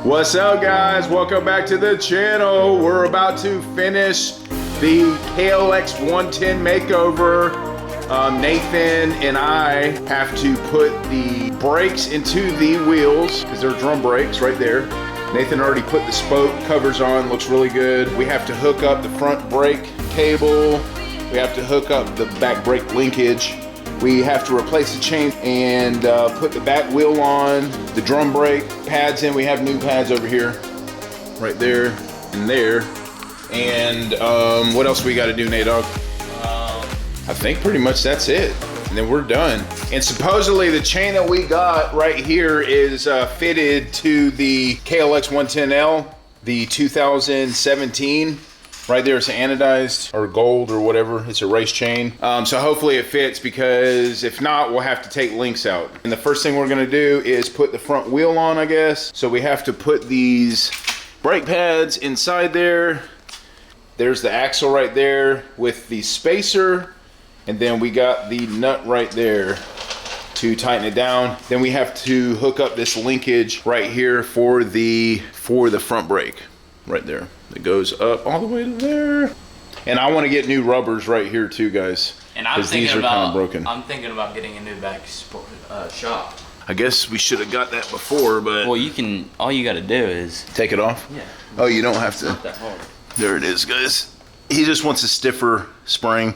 What's up, guys? Welcome back to the channel. We're about to finish the KLX 110 makeover. Nathan and I have to put the brakes into the wheels because they're drum brakes right there. Nathan already put the spoke covers on, looks really good. We have to hook up the front brake cable. We have to hook up the back brake linkage. We have to replace the chain and put the back wheel on, the drum brake pads in. We have new pads over here, right there and there. And what else we got to do, Nate-Dog? I think pretty much that's it. And then we're done. And supposedly the chain that we got right here is fitted to the KLX 110L, the 2017. Right there, it's anodized or gold or whatever. It's a race chain. So hopefully it fits, because if not, we'll have to take links out. And the first thing we're gonna do is put the front wheel on, I guess. So we have to put these brake pads inside there. There's the axle right there with the spacer. And then we got the nut right there to tighten it down. Then we have to hook up this linkage right here for the front brake right there. It goes up all the way to there. And I want to get new rubbers right here too, guys. And I'm thinking these are kind of broken. I'm thinking about getting a new back shop. I guess we should have got that before, but well, you can. All you got to do is take it off. Yeah. Oh, you don't have it's to. Not that hard. There it is, guys. He just wants a stiffer spring,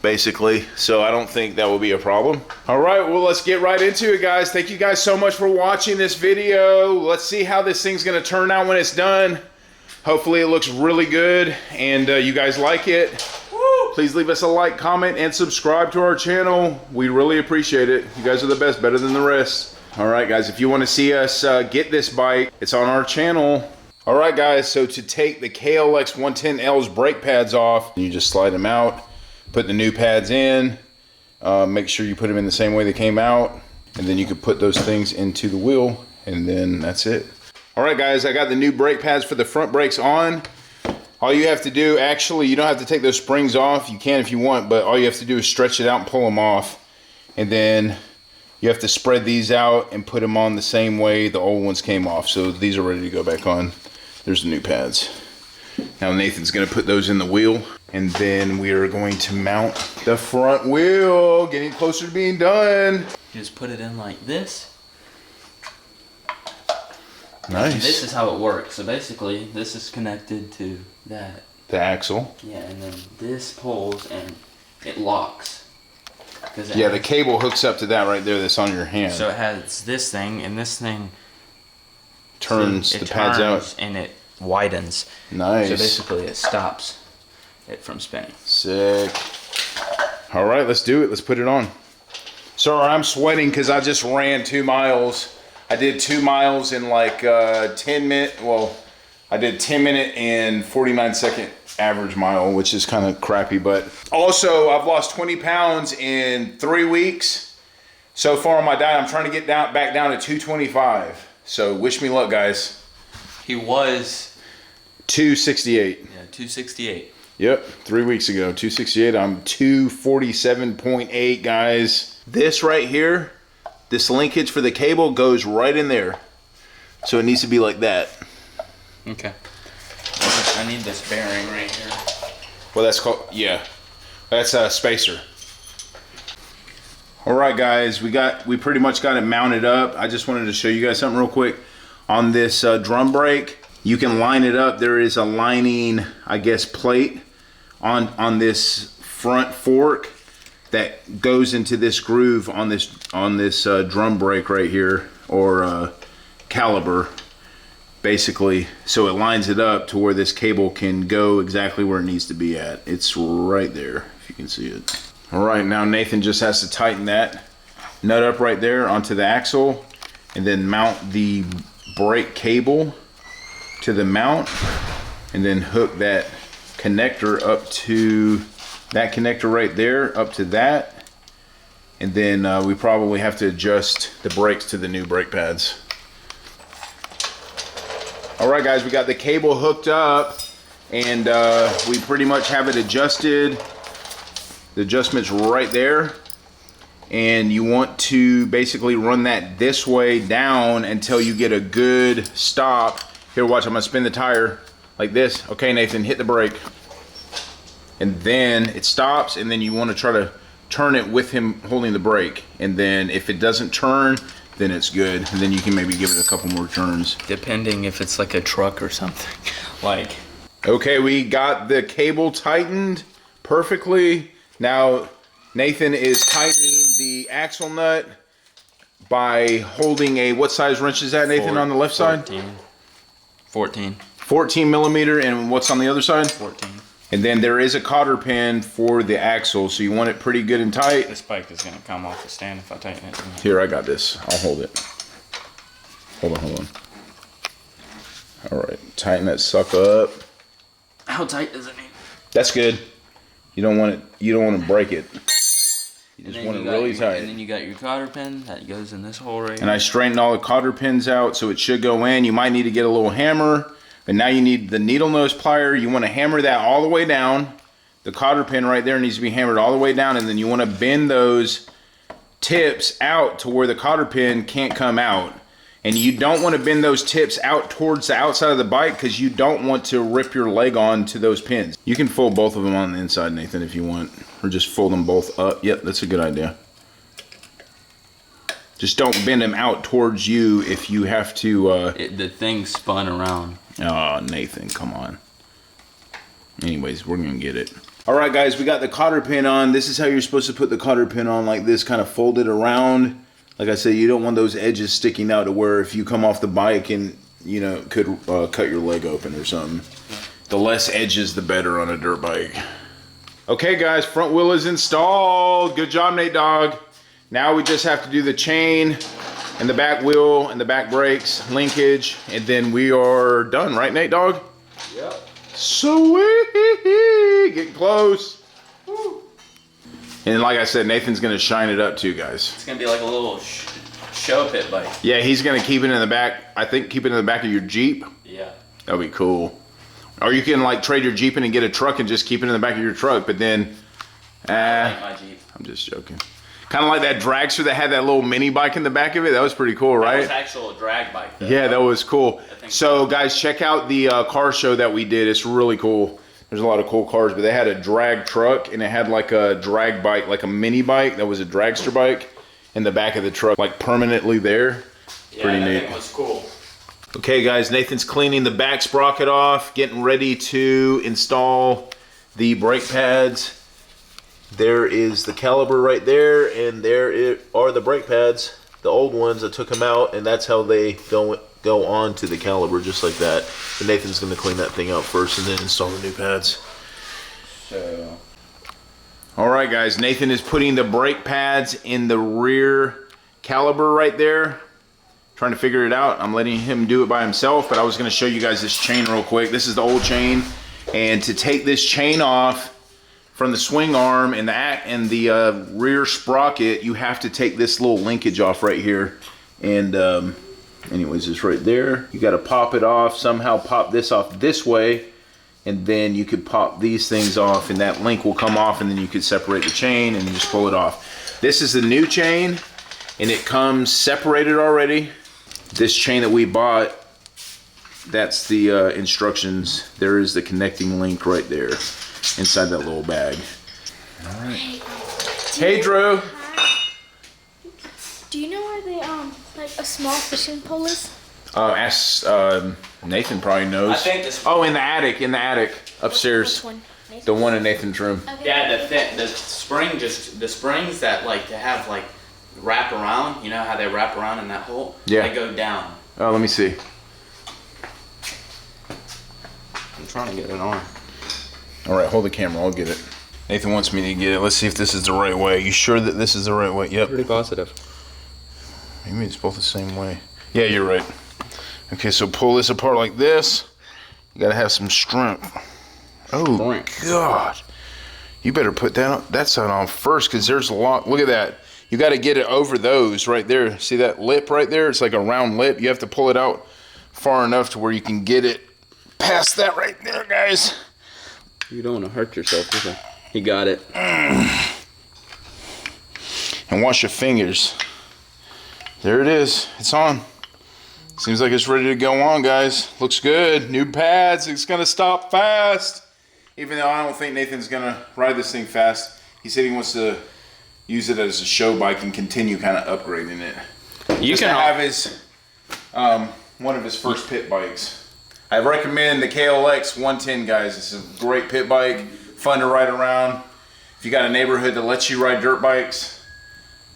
basically. So I don't think that will be a problem. All right, well, let's get right into it, guys. Thank you guys so much for watching this video. Let's see how this thing's gonna turn out when it's done. Hopefully it looks really good and you guys like it. Woo! Please leave us a like, comment, and subscribe to our channel. We really appreciate it. You guys are the best, better than the rest. All right, guys, if you want to see us get this bike, it's on our channel. All right, guys, so to take the KLX 110L's brake pads off, you just slide them out, put the new pads in, make sure you put them in the same way they came out, and then you can put those things into the wheel, and then that's it. All right, guys, I got the new brake pads for the front brakes on. All you have to do, actually, you don't have to take those springs off. You can if you want, but all you have to do is stretch it out and pull them off. And then you have to spread these out and put them on the same way the old ones came off. So these are ready to go back on. There's the new pads. Now Nathan's gonna put those in the wheel, and then we are going to mount the front wheel, getting closer to being done. You just put it in like this. Nice. And this is how it works. So basically, this is connected to that. The axle. Yeah, and then this pulls and it locks. Yeah, the cable hooks up to that right there that's on your hand. So it has this thing, and this thing turns the pads out. And it widens. Nice. So basically it stops it from spinning. Sick. All right, let's do it. Let's put it on. Sorry, I'm sweating because I just ran 2 miles. I did 2 miles in like 10 minutes. Well, I did 10-minute and 49-second average mile, which is kind of crappy. But also, I've lost 20 pounds in 3 weeks. So far on my diet, I'm trying to get back down to 225. So wish me luck, guys. He was 268. Yeah, 268. Yep, 3 weeks ago, 268. I'm 247.8, guys. This right here, this linkage for the cable goes right in there. So it needs to be like that. Okay. I need this bearing right here. Well, that's called, yeah. That's a spacer. All right, guys, we pretty much got it mounted up. I just wanted to show you guys something real quick. On this drum brake, you can line it up. There is a lining, I guess, plate on this front fork that goes into this groove on this drum brake right here, or caliber, basically. So it lines it up to where this cable can go exactly where it needs to be at. It's right there, if you can see it. All right, now Nathan just has to tighten that nut up right there onto the axle, and then mount the brake cable to the mount, and then hook that connector up to that connector right there, up to that. And then we probably have to adjust the brakes to the new brake pads. All right, guys, we got the cable hooked up, and we pretty much have it adjusted. The adjustment's right there. and you want to basically run that this way down until you get a good stop. Here, watch, I'm gonna spin the tire like this. Okay, Nathan, hit the brake. And then it stops, and then you want to try to turn it with him holding the brake. And then if it doesn't turn, then it's good. And then you can maybe give it a couple more turns. Depending if it's like a truck or something. Like. Okay, we got the cable tightened perfectly. Now, Nathan is tightening the axle nut by holding a, what size wrench is that, Nathan, on the left side? 14. 14 millimeter, and what's on the other side? 14. And then there is a cotter pin for the axle, so you want it pretty good and tight. This bike is gonna come off the stand if I tighten it. Here, I got this. I'll hold it. Hold on. All right, tighten that sucker up. How tight does it need? That's good. You don't want to break it. You just want it really tight. And then you got your cotter pin that goes in this hole right here. And I straightened all the cotter pins out, so it should go in. You might need to get a little hammer. But now you need the needle nose plier. You want to hammer that all the way down. The cotter pin right there needs to be hammered all the way down, and then you want to bend those tips out to where the cotter pin can't come out. And you don't want to bend those tips out towards the outside of the bike because you don't want to rip your leg onto those pins. You can fold both of them on the inside, Nathan, if you want. Or just fold them both up. Yep, that's a good idea. Just don't bend them out towards you if you have to... the thing spun around. Oh, Nathan, come on. Anyways, we're gonna get it. All right, guys, we got the cotter pin on. This is how you're supposed to put the cotter pin on, like this, kind of folded around. Like I said, you don't want those edges sticking out to where if you come off the bike and, you know, could cut your leg open or something. The less edges, the better on a dirt bike. Okay, guys, front wheel is installed. Good job, Nate Dog. Now we just have to do the chain and the back wheel and the back brakes, linkage, and then we are done, right, Nate Dog? Yep. Sweet, getting close. Woo. And like I said, Nathan's gonna shine it up too, guys. It's gonna be like a little show pit bike. Yeah, he's gonna keep it in the back. I think keep it in the back of your Jeep. Yeah. That'd be cool. Or you can like trade your Jeep in and get a truck and just keep it in the back of your truck. But then, I like my Jeep. I'm just joking. Kind of like that dragster that had that little mini bike in the back of it. That was pretty cool, right? That was actual drag bike, though. Yeah, that was cool. So So guys, check out the car show that we did. It's really cool. There's a lot of cool cars, but they had a drag truck and it had like a drag bike, like a mini bike that was a dragster bike in the back of the truck, like permanently there. Yeah, Pretty that neat. thing was cool. Okay guys, Nathan's cleaning the back sprocket off, getting ready to install the brake pads. There is the caliper right there, and there are the brake pads, the old ones. I took them out, and that's how they go on to the caliper, just like that. But Nathan's going to clean that thing out first and then install the new pads. So, all right, guys, Nathan is putting the brake pads in the rear caliper right there. Trying to figure it out. I'm letting him do it by himself, but I was going to show you guys this chain real quick. This is the old chain, and to take this chain off from the swing arm and the rear sprocket, you have to take this little linkage off right here. And anyways, it's right there. You got to pop it off, somehow pop this off this way, and then you could pop these things off, and that link will come off, and then you could separate the chain and just pull it off. This is the new chain, and it comes separated already. This chain that we bought, that's the instructions. There is the connecting link right there inside that little bag. All right. Hey, Drew. Hi. Do you know where the like a small fishing pole is? Ask Nathan probably knows. I think this. Oh, in the attic, upstairs. Which one? The one in Nathan's room. Okay. Yeah, the springs that like to have like wrap around. You know how they wrap around in that hole? Yeah. They go down. Oh, let me see. I'm trying to get it on. All right, hold the camera. I'll get it. Nathan wants me to get it. Let's see if this is the right way. You sure that this is the right way? Yep. Pretty positive. Maybe it's both the same way. Yeah, you're right. Okay, so pull this apart like this. You gotta have some strength. Oh, God. You better put that side on first, because there's a lot. Look at that. You gotta get it over those right there. See that lip right there? It's like a round lip. You have to pull it out far enough to where you can get it past that right there, guys. You don't want to hurt yourself, either. You got it. and wash your fingers. There it is. It's on. Seems like it's ready to go on, guys. Looks good. New pads. It's going to stop fast. Even though I don't think Nathan's going to ride this thing fast. He said he wants to use it as a show bike and continue kind of upgrading it. You can have his one of his first pit bikes. I recommend the KLX 110, guys. It's a great pit bike, fun to ride around. If you got a neighborhood that lets you ride dirt bikes,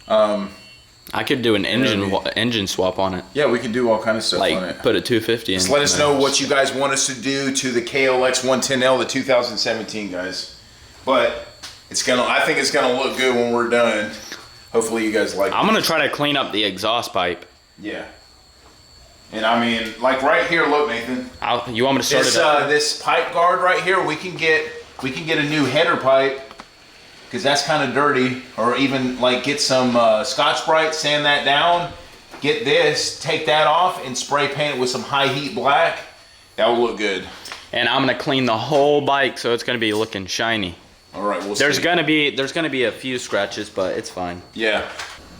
I could do an engine swap on it. Yeah, we can do all kind of stuff on it. Put a 250 in. Just let us know what you guys want us to do to the KLX 110L, the 2017, guys. But I think it's gonna look good when we're done. Hopefully you guys like it. I'm gonna try to clean up the exhaust pipe. Yeah. And I mean, like right here, look, Nathan. You want me to start it up? This pipe guard right here, we can get a new header pipe, because that's kind of dirty. Or even like get some Scotch-Brite, sand that down, get this, take that off, and spray paint it with some high heat black. That will look good. And I'm gonna clean the whole bike, so it's gonna be looking shiny. All right, we'll there's see. gonna be a few scratches, but it's fine. Yeah.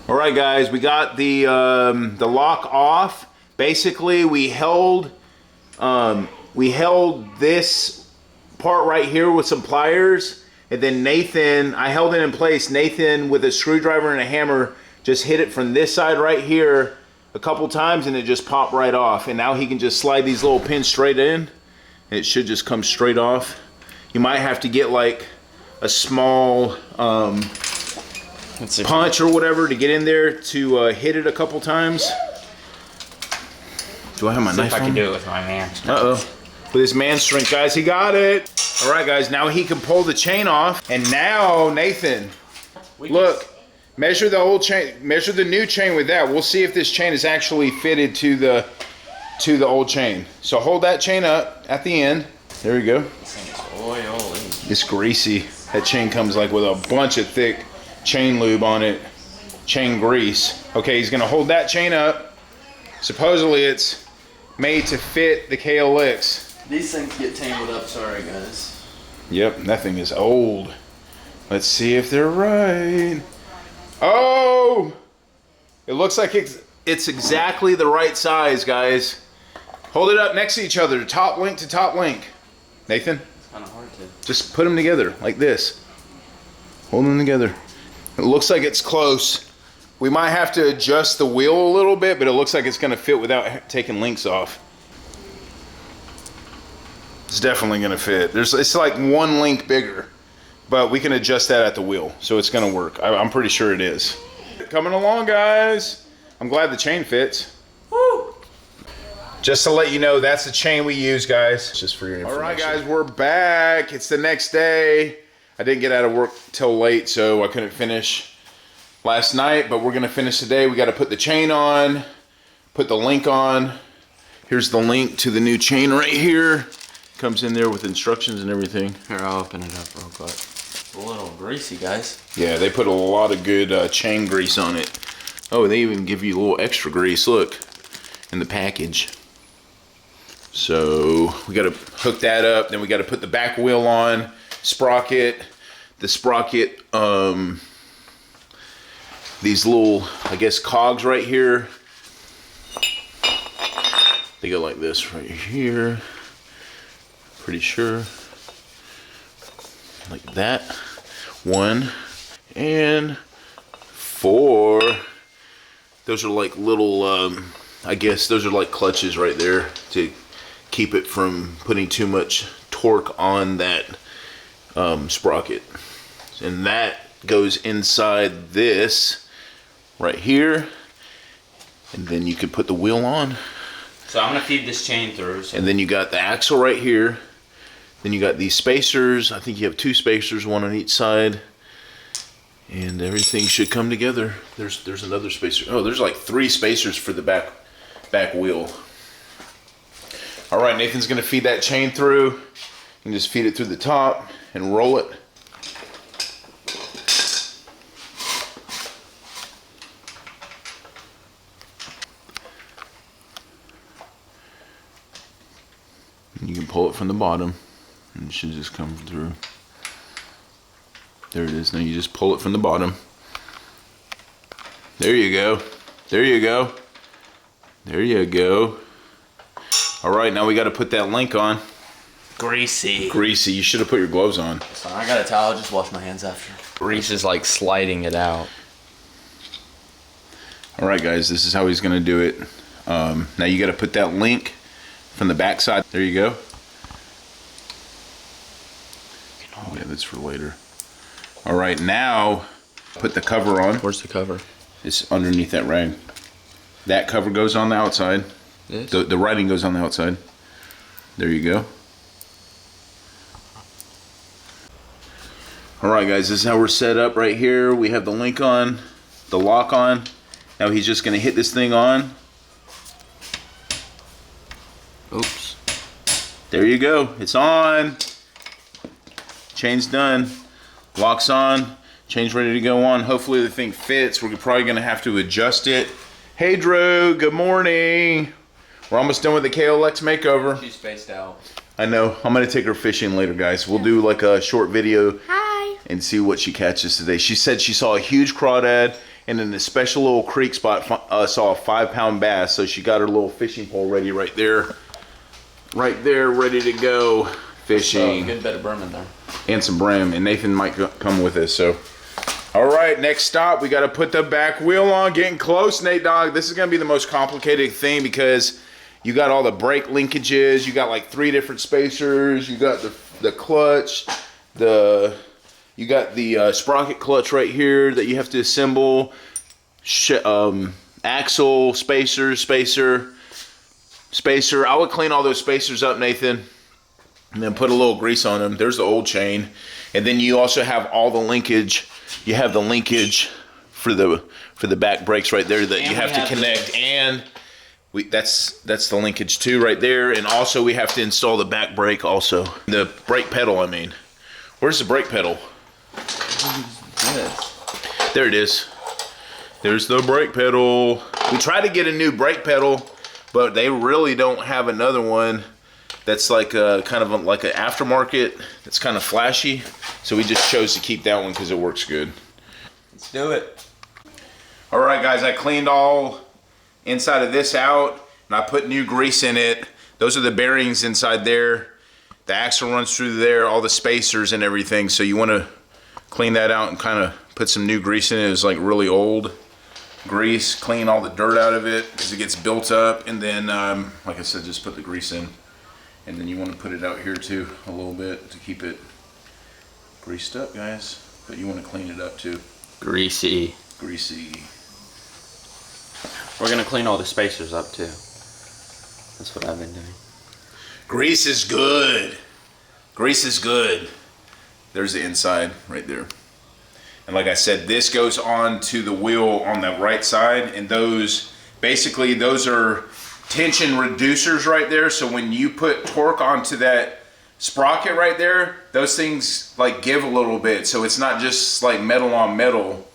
All right, guys, we got the lock off. Basically, we held this part right here with some pliers, and then I held it in place. Nathan, with a screwdriver and a hammer, just hit it from this side right here a couple times, and it just popped right off. And now he can just slide these little pins straight in, and it should just come straight off. You might have to get like a small punch or whatever to get in there to hit it a couple times. Do I have my knife on? I can do it with my man. Uh-oh. With his man strength, guys, he got it. All right, guys, now he can pull the chain off. And now, Nathan, look, measure the old chain, measure the new chain with that. We'll see if this chain is actually fitted to the old chain. So hold that chain up at the end. There we go. This thing is oily. It's greasy. That chain comes like with a bunch of thick chain lube on it, chain grease. Okay, he's gonna hold that chain up. Supposedly it's made to fit the KLX. These things get tangled up, sorry guys. Yep, that thing is old. Let's see if they're right. Oh! It looks like it's exactly the right size, guys. Hold it up next to each other, top link to top link. Nathan? It's kind of hard to. Just put them together like this. Hold them together. It looks like it's close. We might have to adjust the wheel a little bit, but it looks like it's gonna fit without taking links off. It's definitely gonna fit. It's like one link bigger, but we can adjust that at the wheel, so it's gonna work. I'm pretty sure it is. Coming along, guys. I'm glad the chain fits. Woo! Just to let you know, that's the chain we use, guys. Just for your information. All right, guys, we're back. It's the next day. I didn't get out of work till late, so I couldn't finish last night, but we're gonna finish today. We gotta put the chain on, put the link on. Here's the link to the new chain right here. Comes in there with instructions and everything. Here, I'll open it up real quick. It's a little greasy, guys. Yeah, they put a lot of good chain grease on it. Oh, they even give you a little extra grease, look, in the package. So we gotta hook that up, then we gotta put the back wheel on, sprocket, the sprocket, these little, I guess, cogs right here. They go like this right here. Pretty sure. Like that. 1 and 4. Those are like little, I guess those are like clutches right there to keep it from putting too much torque on that sprocket. And that goes inside this right here, and then you could put the wheel on. So I'm gonna feed this chain through. So. And then you got the axle right here. Then you got these spacers. I think you have 2 spacers, 1 on each side. And everything should come together. There's another spacer. Oh, there's like 3 spacers for the back wheel. All right, Nathan's gonna feed that chain through. You can just feed it through the top and roll it. You can pull it from the bottom and it should just come through. There it is. Now you just pull it from the bottom There you go. There you go. There you go. All right, now we got to put that link on. Greasy. Greasy. You should have put your gloves on. I got a towel. I'll just wash my hands after. Grease is like sliding it out. All right, guys, this is how he's going to do it. Now you got to put that link from the back side. There you go. Oh, yeah, that's for later. All right, now put the cover on. Where's the cover? It's underneath that rag. That cover goes on the outside. This? The writing goes on the outside. There you go. All right, guys, this is how we're set up right here. We have the link on, the lock on. Now he's just gonna hit this thing on. Oops. There you go, it's on. Chain's done, lock's on, chain's ready to go on. Hopefully the thing fits. We're probably gonna have to adjust it. Hey Drew, good morning. We're almost done with the KLX makeover. She's spaced out. I know, I'm gonna take her fishing later, guys. We'll do like a short video. Hi. And see what she catches today. She said she saw a huge crawdad and in a special little creek spot saw a 5-pound bass. So she got her little fishing pole ready right there. Right there, ready to go fishing. Good bit of brim in there. And some brim. And Nathan might come with us. So, all right, next stop. We got to put the back wheel on. Getting close, Nate Dogg. This is going to be the most complicated thing because you got all the brake linkages. You got like 3 different spacers. You got the clutch, you got the sprocket clutch right here that you have to assemble. Axle, spacer. I would clean all those spacers up, Nathan, and then put a little grease on them. There's the old chain. And then you also have all the linkage. You have the linkage for the back brakes right there that you have to connect. And that's the linkage too right there. And also we have to install the back brake also. The brake pedal, I mean. Where's the brake pedal? Yes. There it is. There's the brake pedal. We tried to get a new brake pedal, but they really don't have another one that's like a kind of like an aftermarket. It's kind of flashy. So we just chose to keep that one because it works good. Let's do it. All right, guys, I cleaned all inside of this out and I put new grease in it. Those are the bearings inside there. The axle runs through there, all the spacers and everything. So you want to clean that out and kind of put some new grease in it. It was like really old grease. Clean all the dirt out of it because it gets built up. And then, like I said, just put the grease in. And then you want to put it out here too a little bit to keep it greased up, guys. But you want to clean it up too. Greasy. Greasy. We're gonna clean all the spacers up too. That's what I've been doing. Grease is good. Grease is good. There's the inside right there. And like I said, this goes on to the wheel on the right side. And those, basically those are tension reducers right there. So when you put torque onto that sprocket right there, those things like give a little bit. So it's not just like metal on metal.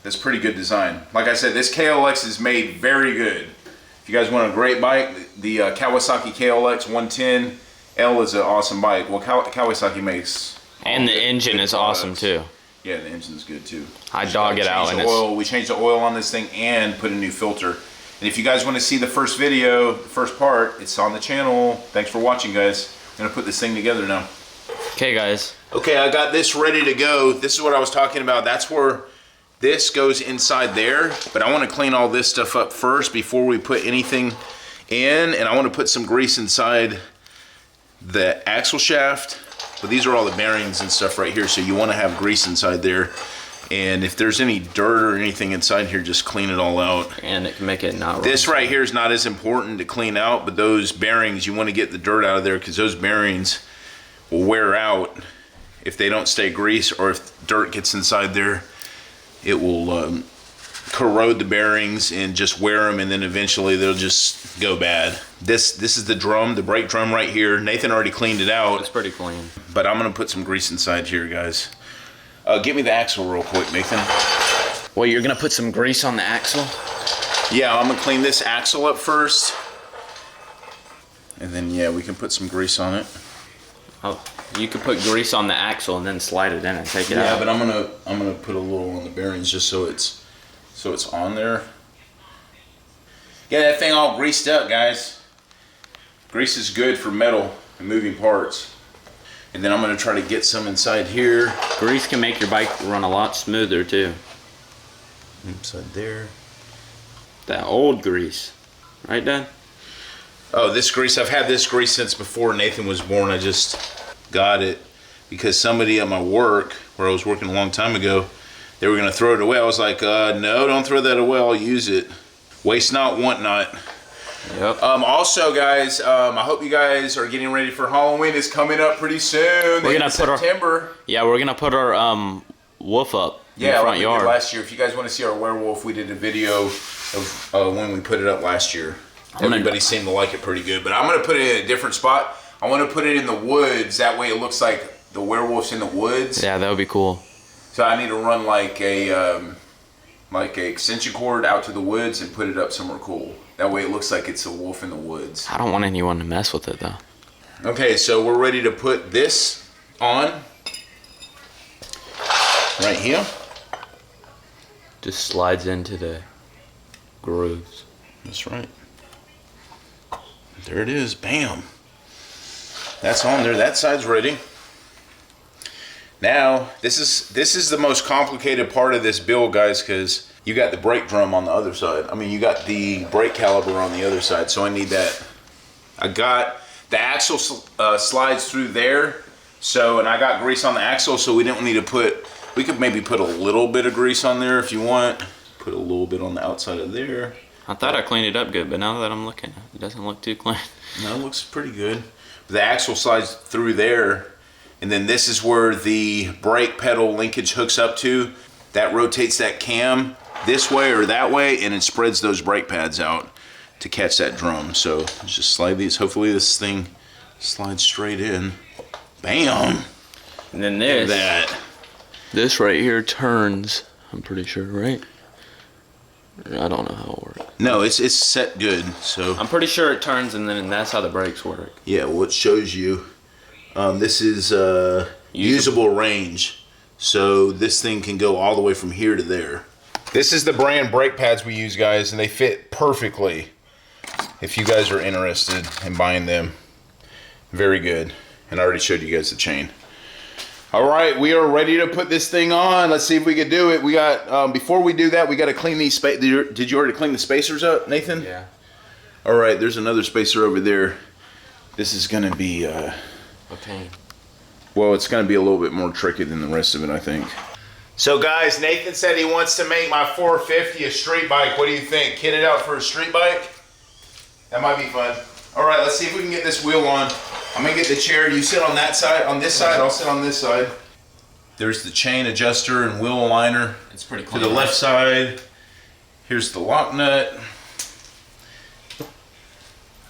That's pretty good design. Like I said, this KLX is made very good. If you guys want a great bike, the Kawasaki KLX 110L is an awesome bike. Well, Kawasaki makes... And the engine is awesome too. Yeah, the engine's good too. I dog it out. And oil. We changed the oil on this thing and put a new filter. And if you guys want to see the first video, the first part, it's on the channel. Thanks for watching, guys. I'm going to put this thing together now. Okay, guys. Okay, I got this ready to go. This is what I was talking about. That's where this goes inside there. But I want to clean all this stuff up first before we put anything in. And I want to put some grease inside the axle shaft. But these are all the bearings and stuff right here. So you want to have grease inside there. And if there's any dirt or anything inside here, just clean it all out. And it can make it not. This right here is not as important to clean out, but those bearings, you want to get the dirt out of there because those bearings will wear out if they don't stay greased, or if dirt gets inside there, it will corrode the bearings and just wear them, and then eventually they'll just go bad. This is the drum, the brake drum right here. Nathan already cleaned it out. It's pretty clean. But I'm gonna put some grease inside here, guys. Give me the axle real quick, Nathan. Well, you're gonna put some grease on the axle? Yeah, I'm gonna clean this axle up first. And then, yeah, we can put some grease on it. Oh, you could put grease on the axle and then slide it in and take it out. Yeah, but I'm gonna put a little on the bearings just so it's so it's on there. Get that thing all greased up, guys. Grease is good for metal and moving parts. And then I'm gonna try to get some inside here. Grease can make your bike run a lot smoother too. Inside there. That old grease, right, Dad? Oh, this grease, I've had this grease since before Nathan was born. I just got it because somebody at my work, where I was working a long time ago, they were gonna throw it away. I was like, no, don't throw that away, I'll use it. Waste not, want not. Yep. Also, guys, I hope you guys are getting ready for Halloween. It's coming up pretty soon. We're gonna put September. we're gonna put our wolf up in the front like we yard. did last year. If you guys want to see our werewolf, we did a video of when we put it up last year. Everybody seemed to like it pretty good, but I'm gonna put it in a different spot. I want to put it in the woods. That way, it looks like the werewolf's in the woods. Yeah, that would be cool. So I need to run like a extension cord out to the woods and put it up somewhere cool. That way it looks like it's a wolf in the woods. I don't want anyone to mess with it though. Okay, so we're ready to put this on right here. Just slides into the grooves. That's right. There it is, bam. That's on there, that side's ready. Now, this is the most complicated part of this build, guys, because you got the brake drum on the other side. I mean, you got the brake caliper on the other side, so I need that. I got the axle slides through there, and I got grease on the axle, so we didn't need to put, we could maybe put a little bit of grease on there if you want. Put a little bit on the outside of there. I thought I cleaned it up good, but now that I'm looking, it doesn't look too clean. No, it looks pretty good. The axle slides through there, and then this is where the brake pedal linkage hooks up to. That rotates that cam this way or that way, and it spreads those brake pads out to catch that drum. So let's just slide these. Hopefully this thing slides straight in. Bam! And then this right here turns, I'm pretty sure, right? I don't know how it works. No, it's set good. So I'm pretty sure it turns, and then that's how the brakes work. yeah, well, it shows you. This is usable range. So this thing can go all the way from here to there. This is the brand brake pads we use, guys, and they fit perfectly. If you guys are interested in buying them, very good. And I already showed you guys the chain. All right, we are ready to put this thing on. Let's see if we can do it. We got, before we do that, we got to clean these Did you already clean the spacers up, Nathan? Yeah. All right, there's another spacer over there. This is gonna be, A pain. well, it's gonna be a little bit more tricky than the rest of it, I think. So guys, Nathan said he wants to make my 450 a street bike. What do you think? Kit it out for a street bike? That might be fun. All right, let's see if we can get this wheel on. I'm gonna get the chair. You sit on that side, on this side, I'll sit on this side. There's the chain adjuster and wheel aligner. It's pretty To clean. the left side. Here's the lock nut.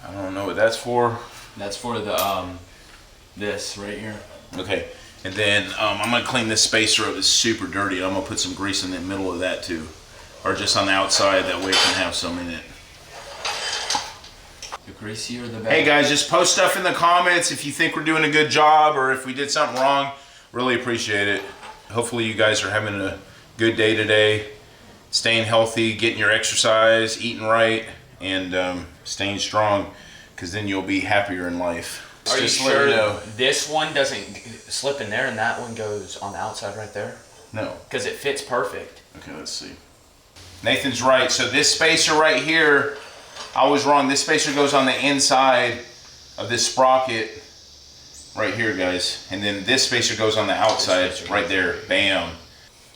I don't know what that's for. That's for the this right here. Okay, and then I'm gonna clean this spacer up. It's super dirty. I'm gonna put some grease in the middle of that too, or just on the outside. That way it can have some in it. The greasier the better. Hey guys, just post stuff in the comments if you think we're doing a good job or if we did something wrong. Really appreciate it. Hopefully you guys are having a good day today, staying healthy, getting your exercise, eating right, and staying strong, because then you'll be happier in life. Are you Just let sure me know. this one doesn't slip in there and that one goes on the outside right there? No. Because it fits perfect. Okay, let's see. Nathan's right. So this spacer right here, I was wrong. This spacer goes on the inside of this sprocket right here, guys. And then this spacer goes on the outside right there. Bam.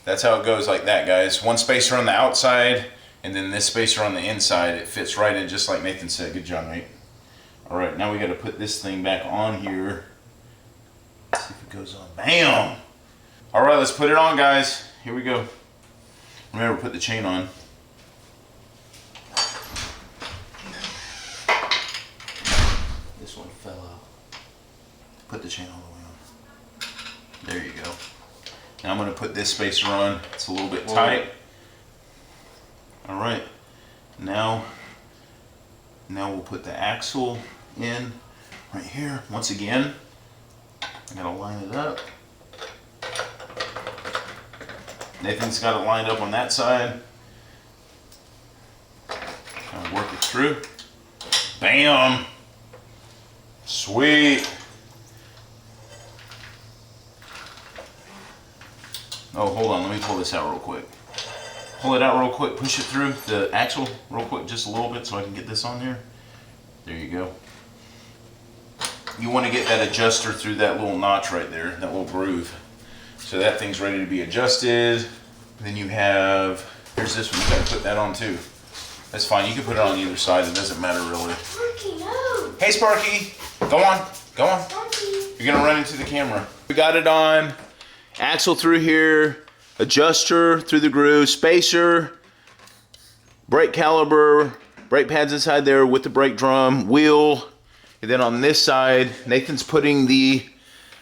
That's how it goes, like that, guys. One spacer on the outside and then this spacer on the inside. It fits right in just like Nathan said. Good job, mate. All right, now we got to put this thing back on here. Let's see if it goes on. Bam! All right, let's put it on, guys. Here we go. Remember, put the chain on. This one fell out. Put the chain all the way on. There you go. Now I'm going to put this spacer on. It's a little bit tight. All right. Now we'll put the axle in right here. Once again, I got to line it up. Nathan's got it lined up on that side. Through. Bam. Sweet. Oh, hold on, let me pull this out real quick. Pull it out real quick, push it through the axle real quick, just a little bit so I can get this on there. There you go. You want to get that adjuster through that little notch right there, that little groove. So that thing's ready to be adjusted. Then you have, here's this one, you gotta put that on too. That's fine, you can put it on either side, it doesn't matter really. Sparky, no. Hey Sparky, go on, go on. Sparky. You're gonna run into the camera. We got it on. Axle through here, adjuster through the groove, spacer, brake caliper, brake pads inside there with the brake drum, wheel. And then on this side, Nathan's putting the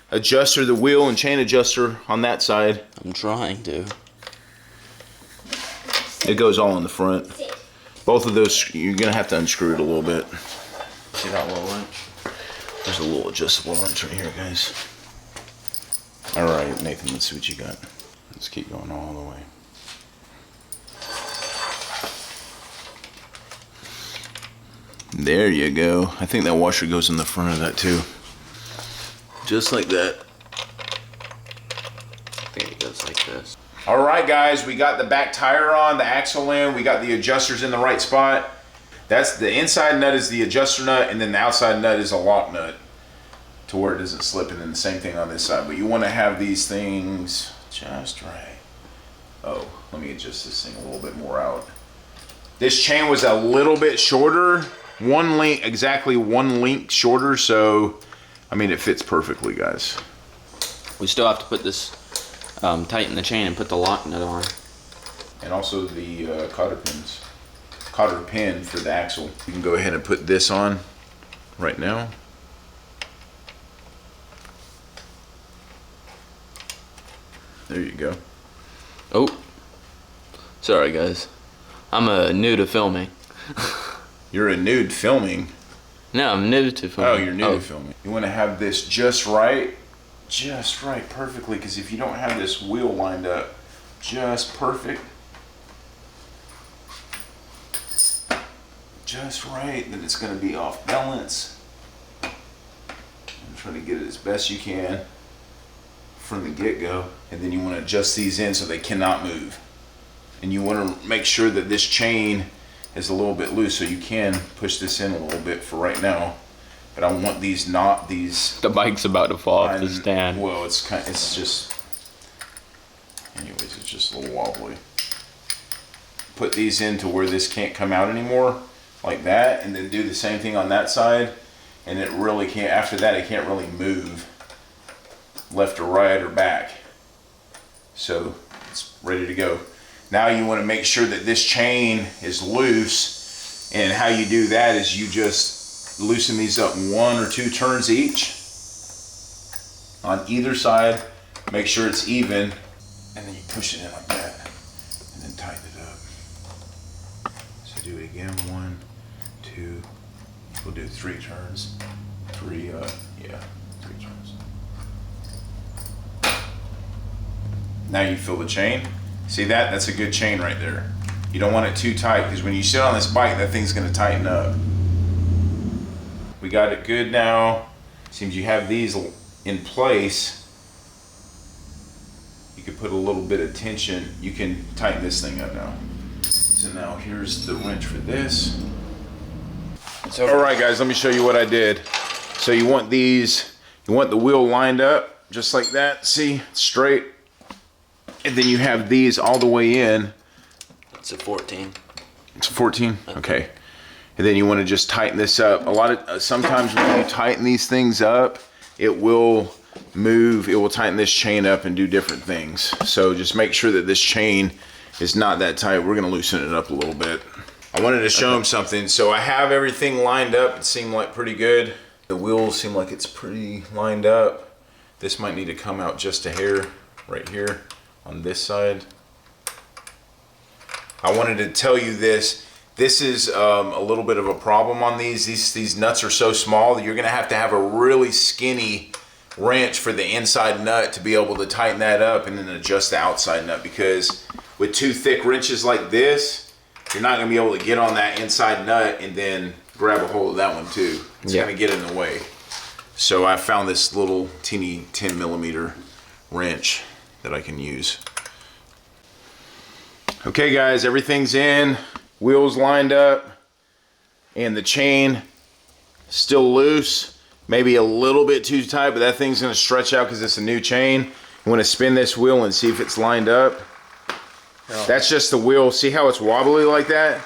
adjuster, the wheel and chain adjuster on that side. I'm trying to. It goes all in the front. Both of those, you're gonna have to unscrew it a little bit. See that little wrench? There's a little adjustable wrench right here, guys. All right, Nathan, let's see what you got. Let's keep going all the way. There you go. I think that washer goes in the front of that too. Just like that. I think it goes like this. All right, guys, we got the back tire on, the axle in, we got the adjusters in the right spot. That's the inside nut is the adjuster nut, and then the outside nut is a lock nut to where it doesn't slip, and then the same thing on this side. But you want to have these things just right. Oh, let me adjust this thing a little bit more out. This chain was a little bit shorter, one link, exactly one link shorter, so I mean it fits perfectly, guys. We still have to put this, tighten the chain and put the lock nut on. And also the cotter pin for the axle. You can go ahead and put this on right now. There you go. Oh, sorry guys. I'm new to filming. You're a nude filming. No, I'm new to filming. Oh, you're new to filming. You want to have this just right, perfectly, because if you don't have this wheel lined up just perfect, just right, then it's going to be off balance. I'm trying to get it as best you can from the get-go, and then you want to adjust these in so they cannot move. And you want to make sure that this chain is a little bit loose, so you can push this in a little bit for right now. But I want these not these. The bike's about to fall off the stand. Well, it's just. Anyways, it's just a little wobbly. Put these in to where this can't come out anymore, like that, and then do the same thing on that side, and it really can't. After that, it can't really move left or right or back. So it's ready to go. Now you want to make sure that this chain is loose, and how you do that is you just loosen these up 1 or 2 turns each on either side. Make sure it's even, and then you push it in like that, and then tighten it up. So do it again, 1, 2. We'll do 3 turns. 3 turns. Now you feel the chain. See that? That's a good chain right there. You don't want it too tight, because when you sit on this bike, that thing's going to tighten up. We got it good now. Seems you have these in place. You could put a little bit of tension. You can tighten this thing up now. So now here's the wrench for this. So, all right, guys, let me show you what I did. So you want these, you want the wheel lined up just like that. See, straight. And then you have these all the way in. It's a 14. It's a 14? Okay. And then you want to just tighten this up. Sometimes when you tighten these things up, it will move, it will tighten this chain up and do different things. So just make sure that this chain is not that tight. We're going to loosen it up a little bit. I wanted to show them something. So I have everything lined up. It seemed like pretty good. The wheels seem like it's pretty lined up. This might need to come out just a hair right here on this side. I wanted to tell you this. This is a little bit of a problem on these. These nuts are so small that you're gonna have to have a really skinny wrench for the inside nut to be able to tighten that up and then adjust the outside nut, because with 2 thick wrenches like this, you're not gonna be able to get on that inside nut and then grab a hold of that one too. It's gonna get in the way. So I found this little teeny 10mm wrench that I can use. Okay guys, everything's in, wheels lined up, and the chain still loose. Maybe a little bit too tight, but that thing's gonna stretch out because it's a new chain. You wanna spin this wheel and see if it's lined up. Oh. That's just the wheel. See how it's wobbly like that?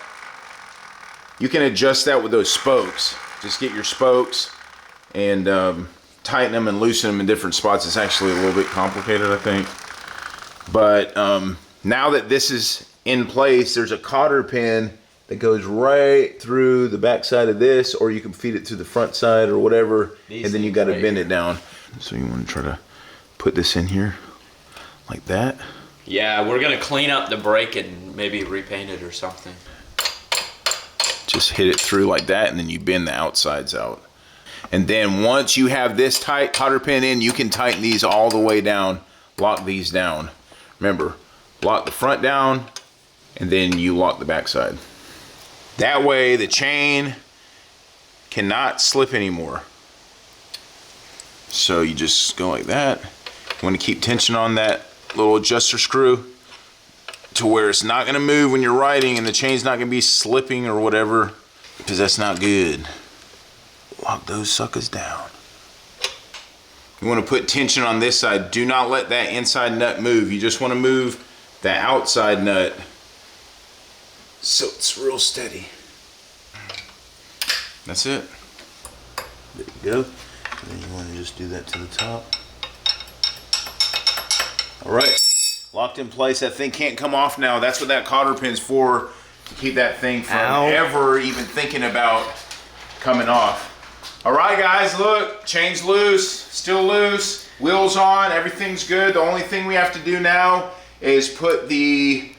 You can adjust that with those spokes. Just get your spokes and tighten them and loosen them in different spots. It's actually a little bit complicated, I think. But now that this is in place, there's a cotter pin that goes right through the back side of this, or you can feed it to the front side or whatever, and then you got to bend it down. So you want to try to put this in here like that. Yeah, we're gonna clean up the brake and maybe repaint it or something. Just hit it through like that, and then you bend the outsides out. And then once you have this tight cotter pin in, you can tighten these all the way down, lock these down. Remember, lock the front down, and then you lock the back side. That way the chain cannot slip anymore. So you just go like that. You want to keep tension on that little adjuster screw to where it's not going to move when you're riding, and the chain's not going to be slipping or whatever, because that's not good. Lock those suckers down. You want to put tension on this side. Do not let that inside nut move. You just want to move the outside nut so it's real steady. That's it. There you go. And then you want to just do that to the top. All right, locked in place. That thing can't come off now. That's what that cotter pin's for, to keep that thing from ever even thinking about coming off. All right, guys, look, chain's loose, still loose, wheels on, everything's good. The only thing we have to do now is put the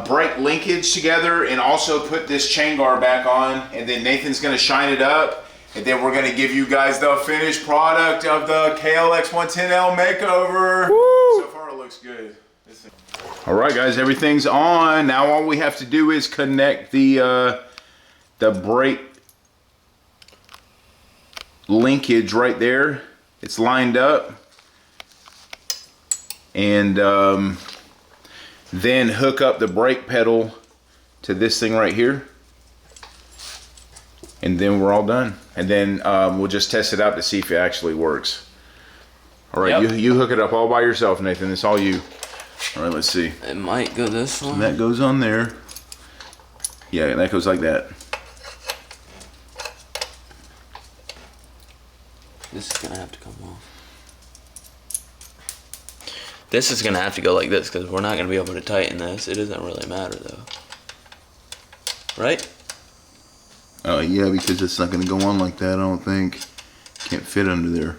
brake linkage together and also put this chain guard back on, and then Nathan's gonna shine it up, and then we're gonna give you guys the finished product of the KLX 110L makeover. Woo! So far it looks good. All right, guys, everything's on. Now all we have to do is connect the brake linkage right there. It's lined up, and then hook up the brake pedal to this thing right here, and then we're all done. And then we'll just test it out to see if it actually works. All right, yep. you hook it up all by yourself, Nathan. It's all you. All right, let's see. It might go this one. So that goes on there. Yeah, that goes like that. This is gonna have to come off. This is gonna have to go like this because we're not gonna be able to tighten this. It doesn't really matter though. Right? Oh yeah, because it's not gonna go on like that, I don't think. Can't fit under there.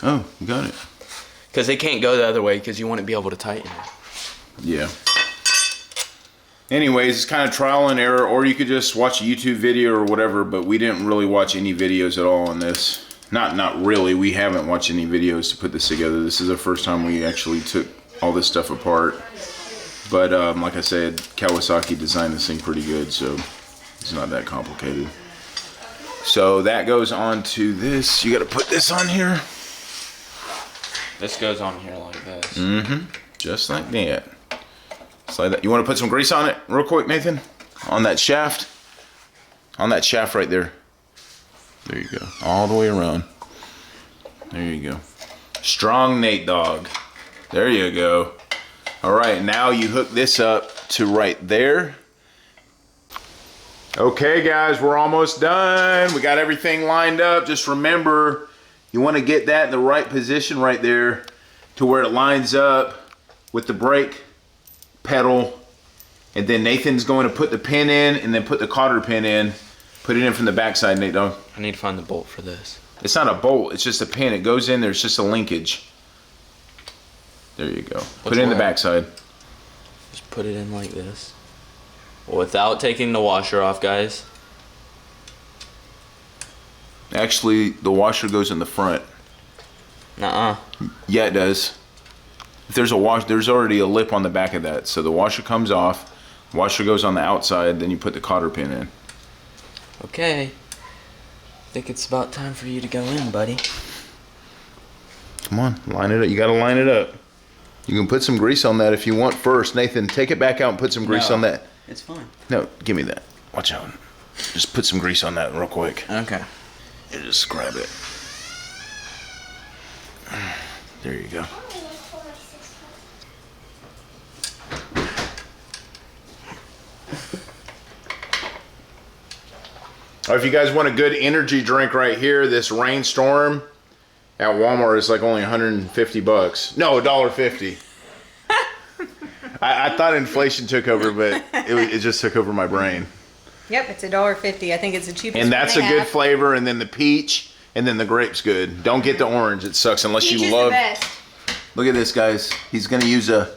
Oh, you got it. Because it can't go the other way because you wouldn't be able to tighten it. Yeah. Anyways, it's kind of trial and error, or you could just watch a YouTube video or whatever, but we didn't really watch any videos at all on this. Not really, we haven't watched any videos to put this together. This is the first time we actually took all this stuff apart. But like I said, Kawasaki designed this thing pretty good, so it's not that complicated. So that goes on to this. You gotta put this on here. This goes on here like this. Mm-hmm, just like that. Slide that. You want to put some grease on it real quick, Nathan? On that shaft? On that shaft right there. There you go. All the way around. There you go. Strong Nate dog. There you go. All right, now you hook this up to right there. Okay, guys, we're almost done. We got everything lined up. Just remember, you want to get that in the right position right there to where it lines up with the brake pedal, and then Nathan's going to put the pin in and then put the cotter pin in. Put it in from the backside, Nate dog. I need to find the bolt for this. It's not a bolt, it's just a pin. It goes in there, it's just a linkage. There you go. Put it in the backside. Just put it in like this. Without taking the washer off, guys. Actually, the washer goes in the front. Nuh-uh. Yeah, it does. If there's a wash, there's already a lip on the back of that. So the washer comes off Washer goes on the outside, then you put the cotter pin in. Okay. I think it's about time for you to go in, buddy. Come on, line it up. You gotta line it up. You can put some grease on that if you want first. Nathan, take it back out and put some grease on that. It's fine. No, give me that. Watch out. Just put some grease on that real quick. Okay. And just grab it. There you go. Or if you guys want a good energy drink right here, this Rainstorm at Walmart is like only 150 bucks. No, $1.50. I thought inflation took over, but it just took over my brain. Yep, it's $1.50. I think it's the cheapest. And that's a one they good have. flavor, and then the peach, and then the grape's good. Don't get the orange; it sucks unless Peach you is love. the best. Look at this, guys. He's gonna use a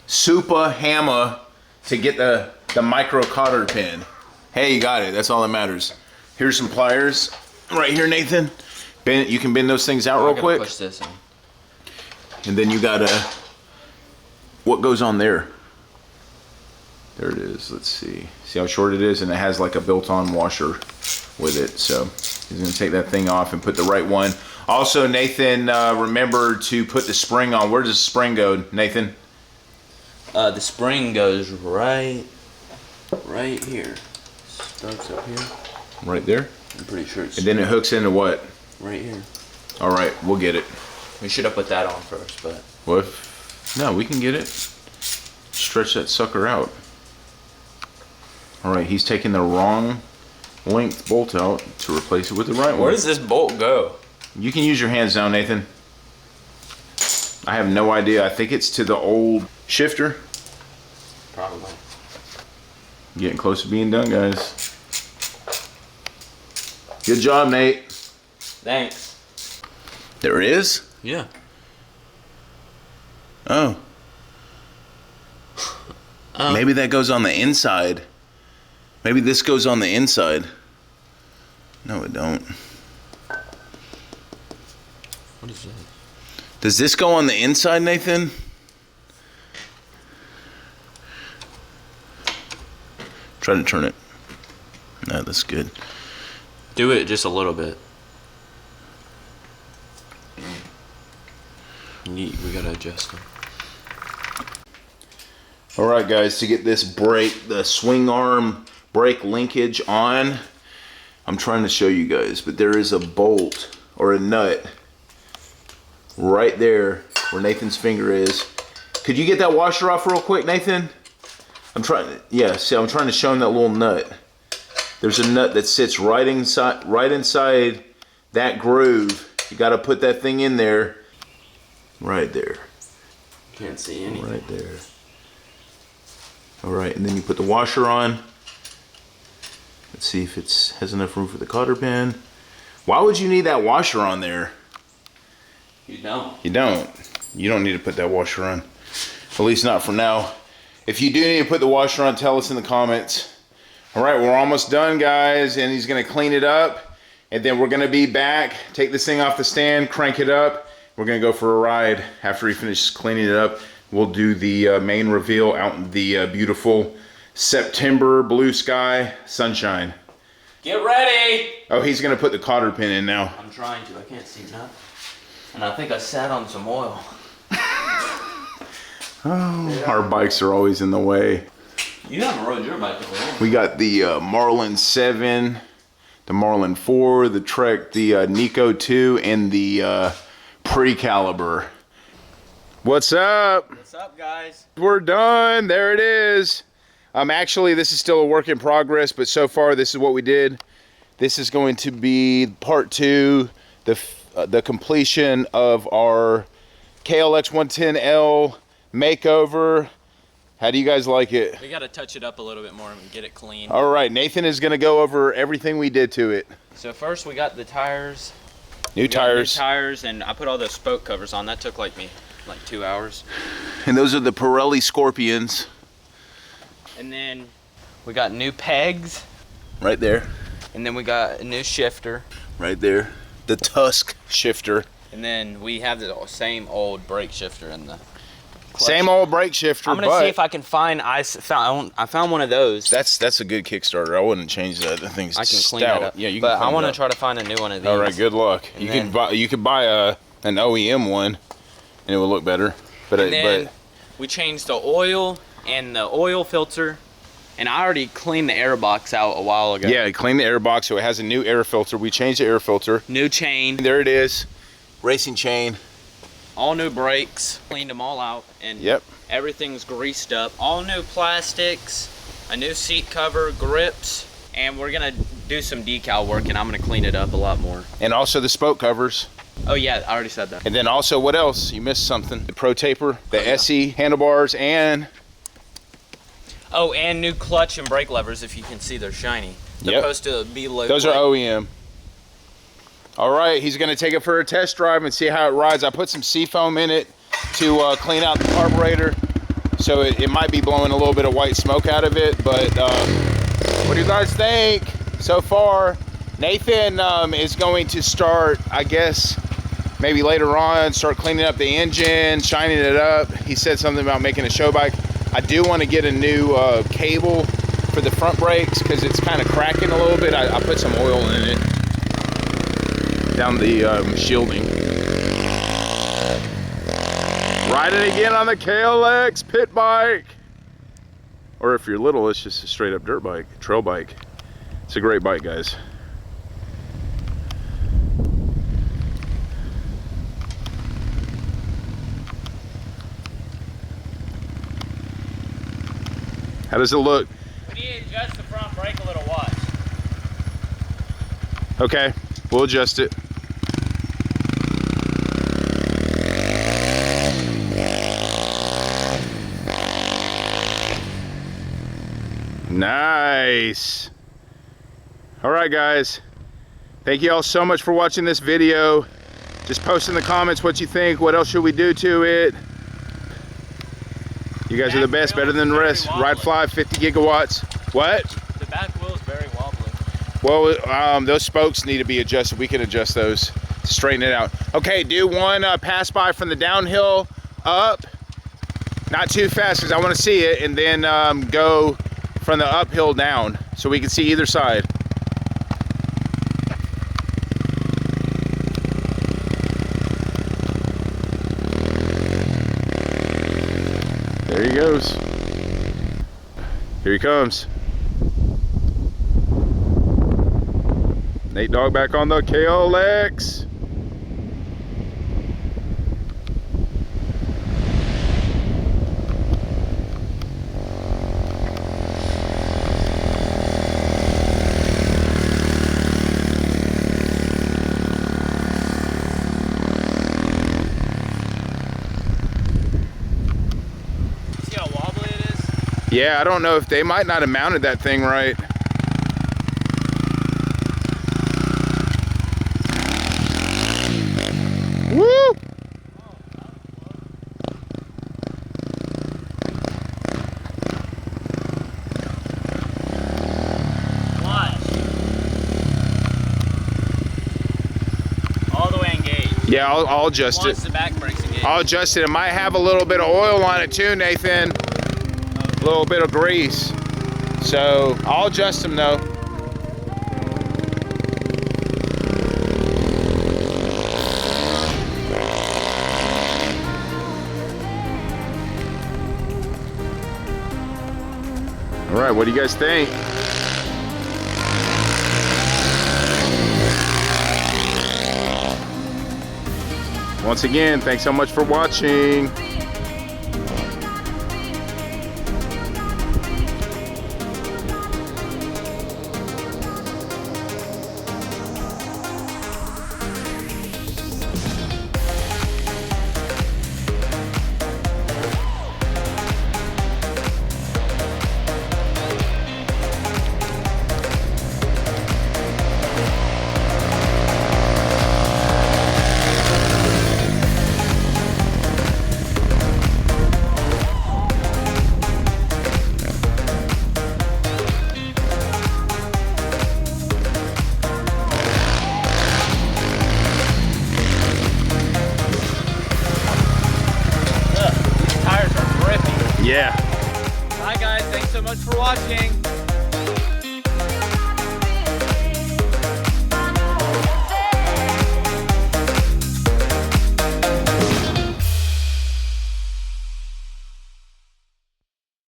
super hammer to get the micro cotter pin. Hey, you got it. That's all that matters. Here's some pliers right here, Nathan. Bend, you can bend those things out real quick. Push this in. And then you gotta. What goes on there? There it is. Let's see. See how short it is, and it has like a built-on washer with it. So he's gonna take that thing off and put the right one. Also, Nathan, remember to put the spring on. Where does the spring go, Nathan? The spring goes right here. Starts up here. Right there. I'm pretty sure it's And then it hooks into what? right here. All right, we'll get it. We should have put that on first, but What? No, we can get it. Stretch that sucker out. All right, he's taking the wrong length bolt out to replace it with the right one. where does this bolt go? You can use your hands now, Nathan. I have no idea. I think it's to the old shifter. Probably. Getting close to being done, guys. Good job, Nate. Thanks. There it is? Yeah. Oh. Maybe that goes on the inside. Maybe this goes on the inside. No, it don't. What is that? Does this go on the inside, Nathan? Try to turn it. No, that's good. Do it just a little bit. We gotta adjust them. All right, guys, to get this brake, the swing arm brake linkage on, I'm trying to show you guys, but there is a bolt or a nut right there where Nathan's finger is. Could you get that washer off real quick, Nathan? I'm trying to, yeah, see, I'm trying to show him that little nut. There's a nut that sits right inside that groove. You got to put that thing in there. Right there. Can't see anything. Right there. All right, and then you put the washer on. Let's see if it has enough room for the cotter pin. Why would you need that washer on there? You don't. You don't. You don't need to put that washer on. At least not for now. If you do need to put the washer on, tell us in the comments. All right, we're almost done, guys, and he's gonna clean it up, and then we're gonna be back, take this thing off the stand, crank it up. We're gonna go for a ride. After he finishes cleaning it up, we'll do the main reveal out in the beautiful September blue sky sunshine. Get ready! Oh, he's gonna put the cotter pin in now. I'm trying to. I can't see nothing. And I think I sat on some oil. Oh, our bikes are always in the way. You haven't rode your bike before. We got the Marlin 7, the Marlin 4, the Trek, the Nico 2, and the Pre-Caliber. What's up? What's up, guys? We're done. There it is. Actually, this is still a work in progress, but so far this is what we did. This is going to be part 2, the completion of our KLX 110L makeover. How do you guys like it? We got to touch it up a little bit more and get it clean. All right, Nathan is going to go over everything we did to it. So first we got the tires. New tires. New tires, and I put all those spoke covers on. That took like 2 hours. And those are the Pirelli Scorpions. And then we got new pegs. Right there. And then we got a new shifter. Right there. The Tusk shifter. And then we have the same old brake shifter in the Same old brake shifter. I'm gonna see if I can find. I found one of those. That's a good Kickstarter. I wouldn't change that. The thing's I can stout. clean that up. Yeah, you can. But clean I want it to up. try to find a new one of these. All right, good luck. You could buy an OEM one, and it will look better. But we changed the oil and the oil filter, and I already cleaned the air box out a while ago. yeah, clean the air box so it has a new air filter. We changed the air filter. New chain, There it is, racing chain. all new brakes, cleaned them all out, and Yep. everything's greased up. All new plastics, a new seat cover, grips, and we're gonna do some decal work, and I'm gonna clean it up a lot more. And also the spoke covers. Oh yeah, I already said that. And then also, what else? You missed something. The Pro Taper, the SE handlebars, and Oh, and new clutch and brake levers. If you can see, they're shiny. They're Yep. supposed to be low. those are OEM. All right, he's gonna take it for a test drive and see how it rides. I put some seafoam in it to clean out the carburetor, so it might be blowing a little bit of white smoke out of it, but what do you guys think so far? Nathan is going to start, I guess, maybe later on, start cleaning up the engine, shining it up. He said something about making a show bike. I do want to get a new cable for the front brakes because it's kind of cracking a little bit. I put some oil in it down the shielding. Riding again on the KLX pit bike. Or if you're little, it's just a straight up dirt bike, trail bike. It's a great bike, guys. How does it look? We need to adjust the front brake a little. Watch. Okay, we'll adjust it. Nice. All right, guys. Thank you all so much for watching this video. Just post in the comments what you think. What else should we do to it? You guys are the best, better than the rest. Ride Fly, 50 gigawatts. What? The back wheel is very wobbly. Well, those spokes need to be adjusted. We can adjust those to straighten it out. Okay, do one pass by from the downhill up. Not too fast because I want to see it. And then go from the uphill down so we can see either side. There he goes. Here he comes. Nate Dogg back on the KLX. See how wobbly it is? Yeah, I don't know if they might not have mounted that thing right. Woo! Watch. All the way engaged. Yeah, I'll adjust Once it. the back brake's engaged. I'll adjust it. It might have a little bit of oil on it too, Nathan. A little bit of grease. So I'll adjust them though. All right, what do you guys think? Once again, thanks so much for watching. Yeah. All right, guys. Thanks so much for watching.